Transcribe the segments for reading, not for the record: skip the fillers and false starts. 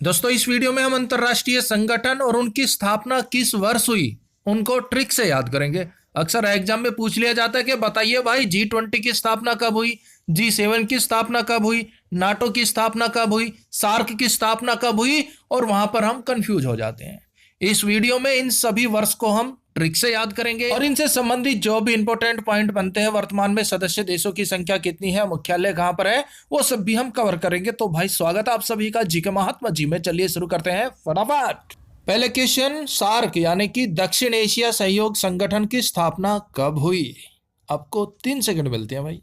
दोस्तों इस वीडियो में हम अंतरराष्ट्रीय संगठन और उनकी स्थापना किस वर्ष हुई उनको ट्रिक से याद करेंगे। अक्सर एग्जाम में पूछ लिया जाता है कि बताइए भाई G20 की स्थापना कब हुई, G7 की स्थापना कब हुई, नाटो की स्थापना कब हुई, सार्क की स्थापना कब हुई, और वहां पर हम कंफ्यूज हो जाते हैं। इस वीडियो में इन सभी वर्ष को हम ट्रिक से याद करेंगे और इनसे संबंधित जो भी इंपॉर्टेंट पॉइंट बनते हैं, वर्तमान में सदस्य देशों की संख्या कितनी है, मुख्यालय कहां पर है, वो सब भी हम कवर करेंगे। तो भाई स्वागत है आप सभी का जी के महात्मा जी में। चलिए शुरू करते हैं फटाफट। पहले क्वेश्चन, सार्क यानी कि दक्षिण एशिया सहयोग संगठन की स्थापना कब हुई? आपको 3 सेकंड मिलते हैं भाई।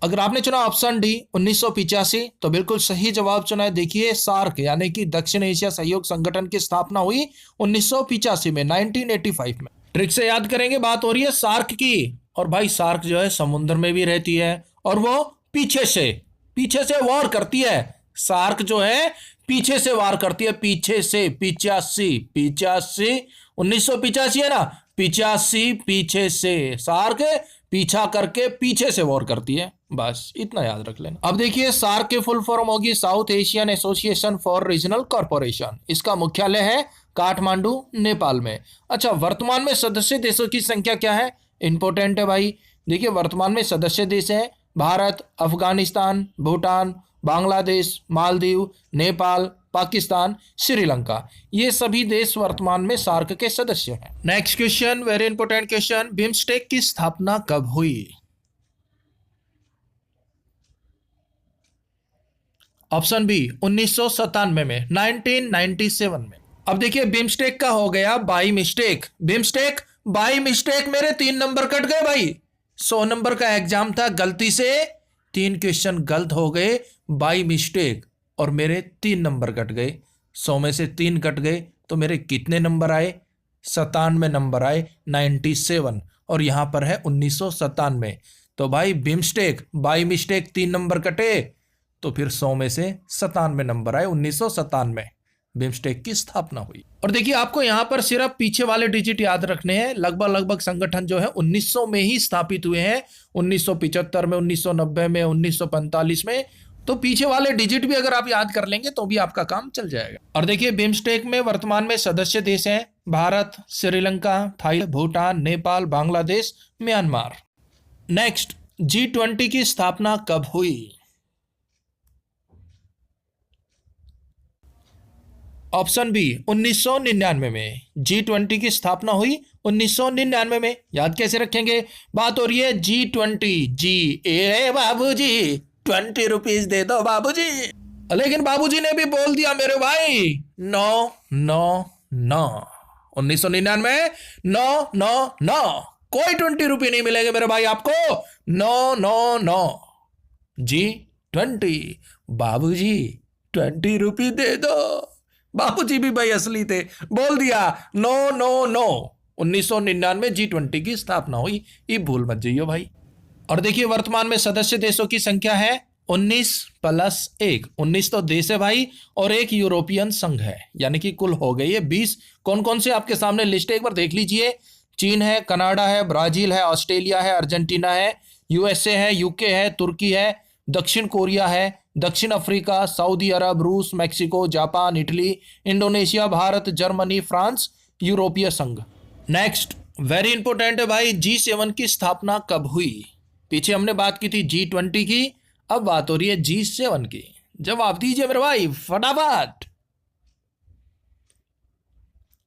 अगर आपने चुना ऑप्शन डी 1985 तो बिल्कुल सही जवाब चुना है। देखिए सार्क यानी कि दक्षिण एशिया सहयोग संगठन की स्थापना हुई 1985 में, 1985 में। ट्रिक से याद करेंगे, बात हो रही है सार्क की। और भाई सार्क जो है समुद्र में भी रहती है और वो पीछे से वार करती है। सार्क जो है पीछे से वार करती है, पीछे से। 85 1985 है ना, 85 पीछे से। सार्क पीछा करके पीछे से वॉर करती है, बस इतना याद रख लेना। अब देखिए सार्क की फुल फॉर्म होगी south Asian association for regional corporation. इसका मुख्यालय है काठमांडू, नेपाल में। अच्छा, वर्तमान में सदस्य देशों की संख्या क्या है? इंपॉर्टेंट है भाई। देखिए वर्तमान में सदस्य देश है भारत, अफगानिस्तान, भूटान, बांग्लादेश, मालदीव, नेपाल, पाकिस्तान, श्रीलंका। ये सभी देश वर्तमान में सार्क के सदस्य हैं। Next question, very important question, BIMSTEC की स्थापना कब हुई? ऑप्शन बी 1997 में, 1997 में। अब देखिए बिम्स्टेक का हो गया by mistake. BIMSTEC by mistake, मेरे 3 नंबर कट गए भाई। 100 नंबर का एग्जाम था, गलती से 3 क्वेश्चन गलत हो गए बाई मिस्टेक और मेरे 3 नंबर कट गए। 100 में से 3 कट गए तो मेरे कितने नंबर आए? 97 नंबर आए, 97। और यहां पर है 1997। तो भाई बिम्स्टेक बाई मिस्टेक 3 नंबर कटे तो फिर 100 में से 97 नंबर आए, 1997 बिम्स्टेक की स्थापना हुई। और देखिए आपको यहां पर सिर्फ पीछे वाले डिजिट याद रखने हैं। लगभग संगठन जो है 1900 में ही स्थापित हुए हैं, 1975 में, 1990 में, 1945 में। तो पीछे वाले डिजिट भी अगर आप याद कर लेंगे तो भी आपका काम चल जाएगा। और देखिए बिम्स्टेक में वर्तमान में सदस्य देश हैं Bharat, Sri Lanka, Thailand, Bhutan, Nepal, Bangladesh, Myanmar. Next, G20 की स्थापना कब हुई? ऑप्शन बी 1999 में। G20 की स्थापना हुई 1999 में। याद कैसे रखेंगे? बात हो रही है G20, जी ए बाबूजी 20 रुपीज दे दो बाबूजी। लेकिन बाबूजी ने भी बोल दिया मेरे भाई, no no no. 1999 no no no, कोई 20 रुपये नहीं मिलेंगे मेरे भाई आपको। No no no. G20 बाबूजी 20 रुपये दे दो। बाबूजी भी भाई असली थे, बोल दिया नो नो नो। 1999 G20 की स्थापना हुई, ये भूल मत जाइए भाई। और देखिए वर्तमान में सदस्य देशों की संख्या है 19 + 1। 19 तो देश है भाई और एक यूरोपियन संघ है, यानी कि कुल हो गई है 20। कौन कौन से आपके सामने लिस्ट है एक बार देख लीजिए। चीन है, कनाडा है, ब्राजील है, ऑस्ट्रेलिया है, अर्जेंटीना है, यूएसए है, यूके है, तुर्की है, दक्षिण कोरिया है, दक्षिण अफ्रीका, सऊदी अरब, रूस, Mexico, Japan, Italy, Indonesia, Bharat, Germany, France, यूरोपीय संघ। नेक्स्ट, वेरी इंपॉर्टेंट है भाई, G7 की स्थापना कब हुई? पीछे हमने बात की थी G20 की, अब बात हो रही है G7 की। जवाब दीजिए मेरे भाई फटाफट।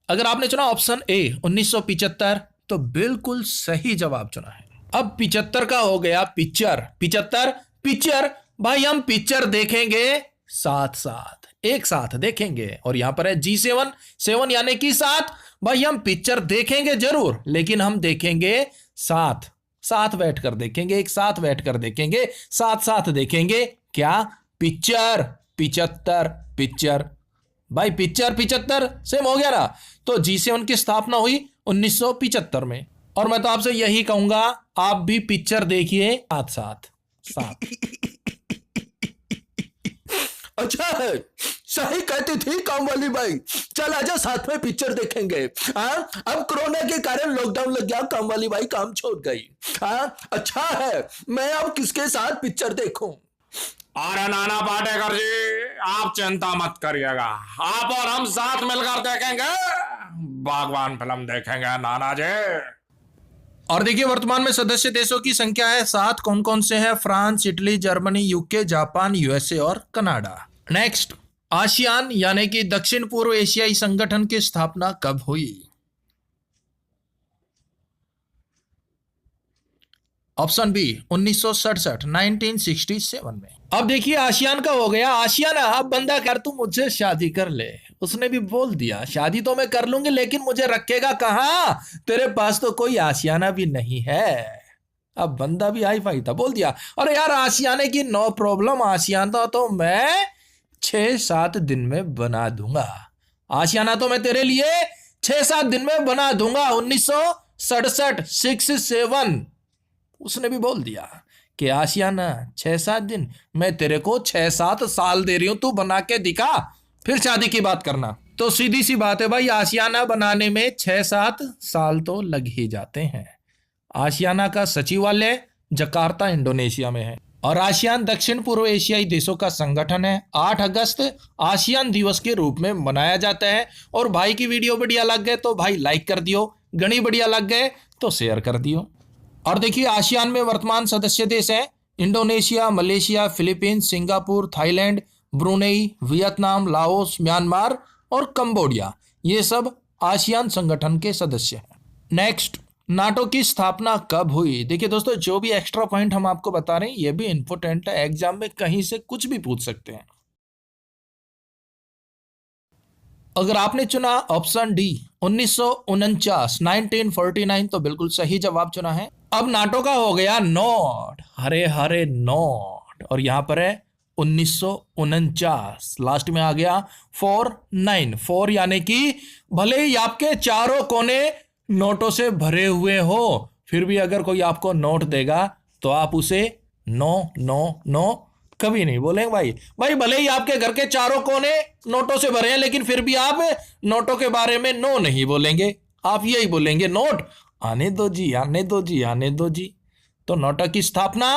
अगर आपने चुना ऑप्शन ए 1975 तो बिल्कुल सही जवाब चुना है। अब 75 का हो गया पिक्चर। 75 पिक्चर, भाई हम पिक्चर देखेंगे साथ साथ, एक साथ देखेंगे। और यहां पर है G7, 7 यानी कि 7। भाई हम पिक्चर देखेंगे जरूर, लेकिन हम देखेंगे साथ साथ बैठ कर देखेंगे, एक साथ बैठ कर देखेंगे, साथ साथ देखेंगे। क्या? पिक्चर। 75 पिक्चर, भाई पिक्चर 75 सेम हो गया ना। तो G7 की स्थापना हुई 1975 में। और मैं तो आपसे यही कहूंगा, आप भी पिक्चर देखिए साथ साथ साथ। अच्छा है, सही कहती थी काम वाली बाई। चल आजा साथ में पिक्चर देखेंगे। अब कोरोना के कारण लॉकडाउन लग गया, काम वाली बाई काम छोड़ गई। अच्छा है, मैं अब किसके साथ पिक्चर देखूं? अरे नाना पाटेकर जी, आप चिंता मत करिएगा, आप और हम साथ मिलकर देखेंगे, बागवान फिल्म देखेंगे नाना जी। और देखिए वर्तमान में सदस्य देशों की संख्या है 7। कौन कौन से हैं? France, Italy, Germany, UK, Japan, USA और कनाडा। नेक्स्ट, आसियान यानी कि दक्षिण पूर्व एशियाई संगठन की स्थापना कब हुई? ऑप्शन बी 1967, 1967 में। अब देखिए आसियान का हो गया। आसियान, अब बंदा कर तू मुझसे शादी कर ले, उसने भी बोल दिया शादी तो मैं कर लूंगी लेकिन मुझे रखेगा कहां? तेरे पास तो कोई आशियाना भी नहीं है। अब बंदा भी हाई फाई था, बोल दिया अरे यार आशियाने की नो प्रॉब्लम, आशियाना तो मैं 6-7 दिन में बना दूंगा। आशियाना तो मैं तेरे लिए 6-7 दिन में बना दूंगा। 1967, 67 उसने भी बोल दिया कि आशियाना 6-7 दिन, मैं तेरे को 6-7 साल दे रही हूं, तू बना के दिखा फिर शादी की बात करना। तो सीधी सी बात है भाई, आशियाना बनाने में 6-7 साल तो लग ही जाते हैं। आशियाना का सचिवालय जकार्ता इंडोनेशिया में है और आसियान दक्षिण पूर्व एशियाई देशों का संगठन है। 8 अगस्त आसियान दिवस के रूप में मनाया जाता है। और भाई की वीडियो बढ़िया लग गए तो भाई लाइक कर दियो, गणी बढ़िया लग गए तो शेयर कर दियो। और देखिए आसियान में वर्तमान सदस्य देश हैं Indonesia, Malaysia, Philippines, Singapore, Thailand, Brunei, Vietnam, Laos, Myanmar और कंबोडिया। ये सब आसियान संगठन के सदस्य हैं। नेक्स्ट, नाटो की स्थापना कब हुई? देखिए दोस्तों, जो भी एक्स्ट्रा पॉइंट हम आपको बता रहे हैं ये भी इंपॉर्टेंट है, एग्जाम में कहीं से कुछ भी पूछ सकते हैं। अगर आपने चुना ऑप्शन डी 1949, 1949 तो बिल्कुल सही जवाब चुना है। अब नाटो का हो गया नोट, हरे हरे नोट, और यहां पर है 1949, लास्ट में आ गया 4 यानी कि भले ही आपके चारों कोने नोटों से भरे हुए हो फिर भी अगर कोई आपको नोट देगा तो आप उसे नो नो नो कभी नहीं बोलेंगे भाई भले ही आपके घर के चारों कोने नोटों से भरे हैं लेकिन फिर भी आप नोटों के बारे में नो नहीं बोलेंगे, आप यही बोलेंगे नोट आने दो जी, आने दो जी, आने दो जी। तो नोटों की स्थापना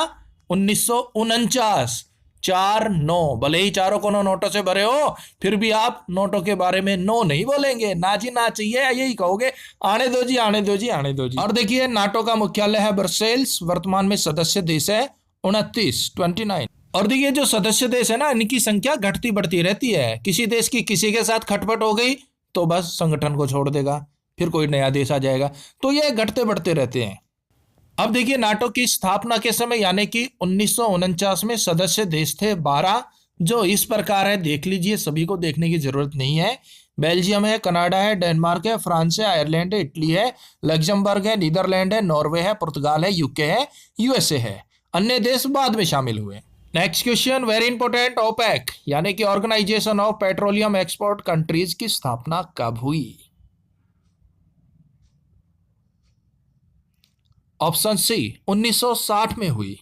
1949, 4-9, भले ही चारों कोनों नोटों से भरे हो फिर भी आप नोटों के बारे में नो नहीं बोलेंगे, ना जी ना चाहिए, यही कहोगे आने दो जी, आने दो जी, आने दो जी। और देखिए नाटो का मुख्यालय है ब्रसेल्स, वर्तमान में सदस्य देश है 29। और देखिए जो सदस्य देश है ना इनकी संख्या घटती बढ़ती रहती है। किसी देश की किसी के साथ खटपट हो गई तो बस संगठन को छोड़ देगा, फिर कोई नया देश आ जाएगा, तो ये घटते बढ़ते रहते हैं। अब देखिए नाटो की स्थापना के समय यानी कि 1949 में सदस्य देश थे 12, जो इस प्रकार है, देख लीजिए, सभी को देखने की जरूरत नहीं है। बेल्जियम है, कनाडा है, डेनमार्क है, फ्रांस है, आयरलैंड है, इटली है, लग्जमबर्ग है, नीदरलैंड है, नॉर्वे है, पुर्तगाल है, यूके है, यूएसए है। अन्य देश बाद में शामिल हुए। Next question very important, OPEC यानी कि organisation of petroleum export countries की स्थापना कब हुई? ऑप्शन सी 1960 में हुई,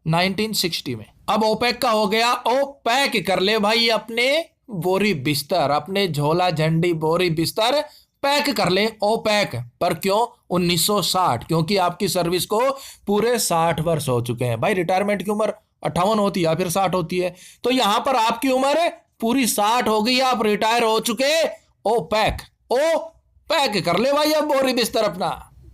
1960 में। अब ओपेक का हो गया, ओपेक कर ले भाई अपने बोरी बिस्तर, अपने झोला झंडी बोरी बिस्तर पैक कर ले, ओपेक। पर क्यों 1960? क्योंकि आपकी सर्विस को पूरे 60 वर्ष हो चुके हैं। भाई रिटायरमेंट की उम्र 58 होती है या फिर 60 होती है, तो यहां पर आपकी उम्र पूरी 60 हो गई, आप रिटायर हो चुके। ओपेक, ओपेक कर ले भाई अब बोरी बिस्तर अपना।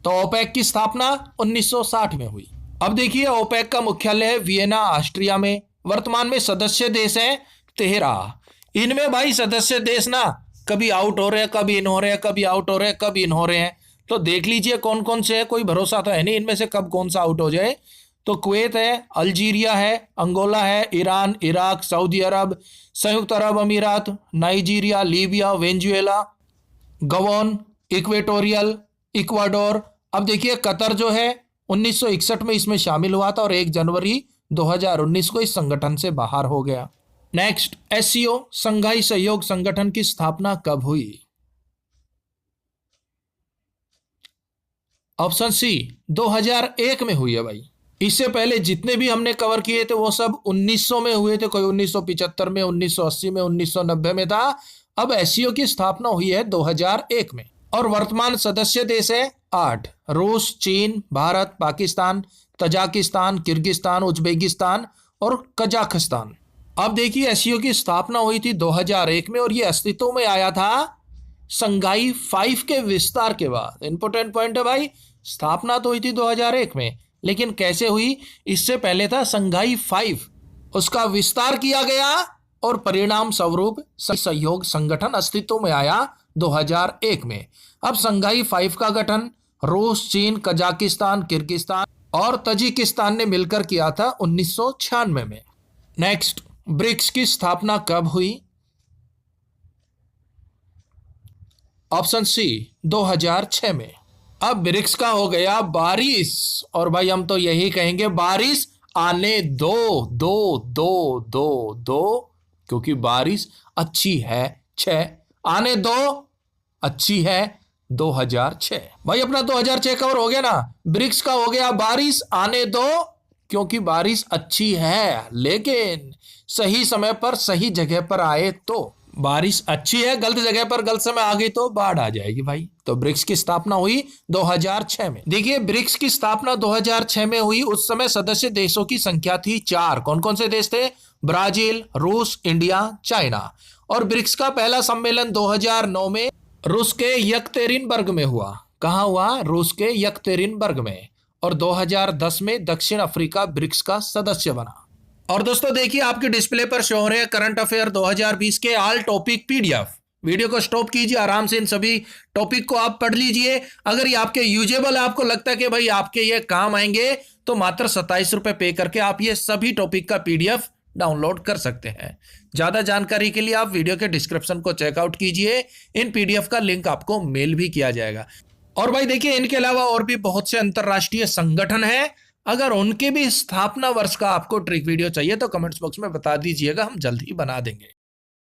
तो ओपेक की स्थापना 1960 में हुई। अब देखिए ओपेक का मुख्यालय है वियना, ऑस्ट्रिया में। वर्तमान में सदस्य देश हैं 13। इनमें भाई सदस्य देश ना कभी आउट हो रहे हैं, कभी इन हो रहे हैं, कभी आउट हो रहे हैं, कभी इन हो रहे हैं। तो देख लीजिए कौन कौन से है, कोई भरोसा तो है नहीं इनमें से कब कौन सा आउट हो जाए। तो कुवैत है, अल्जीरिया है, अंगोला है, ईरान, इराक, सऊदी अरब, संयुक्त अरब अमीरात, नाइजीरिया, लीबिया, वेनेजुएला, गबन, इक्वेटोरियल, इक्वाडोर। अब देखिए कतर जो है 1961 में इसमें शामिल हुआ था और 1 जनवरी 2019 को इस संगठन से बाहर हो गया। नेक्स्ट, एससीओ संघाई सहयोग संगठन की स्थापना कब हुई? ऑप्शन सी 2001 में हुई है भाई। इससे पहले जितने भी हमने कवर किए थे वो सब 1900 में हुए थे, कोई 1975 में, 1980 में, 1990 में था। अब एससीओ की स्थापना हुई है 2001 में और वर्तमान सदस्य देश है 8, रूस, चीन, Bharat, Pakistan, Tajikistan, Kyrgyzstan, Uzbekistan और कजाकिस्तान। अब देखिए एससीओ की स्थापना हुई थी 2001 में और ये अस्तित्व में आया था संघाई 5 के विस्तार के बाद। इंपॉर्टेंट पॉइंट है भाई, स्थापना तो हुई थी 2001 में, लेकिन कैसे हुई, इससे पहले था संघाई 5, उसका विस्तार किया गया और परिणाम स्वरूप सहयोग संगठन अस्तित्व में आया 2001 में। अब संघाई 5 का गठन रूस, चीन, कजाकिस्तान, किर्गिस्तान और तजिकिस्तान ने मिलकर किया था 1996 में। नेक्स्ट, ब्रिक्स की स्थापना कब हुई? ऑप्शन सी 2006 में। अब ब्रिक्स का हो गया बारिश, और भाई हम तो यही कहेंगे बारिश आने दो दो दो दो दो, क्योंकि बारिश अच्छी है 6, आने दो अच्छी है 2006। भाई अपना 2006 कवर हो गया ना। ब्रिक्स का हो गया बारिश आने दो, क्योंकि बारिश अच्छी है, लेकिन सही समय पर सही जगह पर आए तो। बारिश अच्छी है, गलत जगह पर गलत समय आ गई तो बाढ़ आ जाएगी भाई। तो ब्रिक्स की स्थापना हुई 2006 में। देखिए ब्रिक्स की स्थापना 2006 में हुई। उस समय सदस्य देशों की संख्या थी 4। कौन कौन से देश थे? ब्राजील, रूस, इंडिया, चाइना। और ब्रिक्स का पहला सम्मेलन 2009 में रूस के यकतेरिनबर्ग में हुआ। कहां हुआ? रूस के यकतेरिनबर्ग में। और 2010 में दक्षिण अफ्रीका ब्रिक्स का सदस्य बना। और दोस्तों देखिए आपके डिस्प्ले पर शो हो रहे हैं करंट अफेयर 2020 के ऑल टॉपिक पीडीएफ। वीडियो को स्टॉप कीजिए, आराम से इन सभी टॉपिक को आप पढ़ लीजिए। अगर ये आपके यूजेबल है, आपको लगता है कि भाई आपके ये काम आएंगे, तो मात्र 27 रुपए पे करके आप ये सभी टॉपिक का पीडीएफ डाउनलोड कर सकते हैं। ज्यादा जानकारी के लिए आप वीडियो के डिस्क्रिप्शन को चेकआउट कीजिए, इन पीडीएफ का लिंक आपको मेल भी किया जाएगा। और भाई देखिए इनके अलावा और भी बहुत से अंतरराष्ट्रीय संगठन हैं, अगर उनके भी स्थापना वर्ष का आपको ट्रिक वीडियो चाहिए तो कमेंट्स बॉक्स में बता दीजिएगा, हम जल्द ही बना देंगे।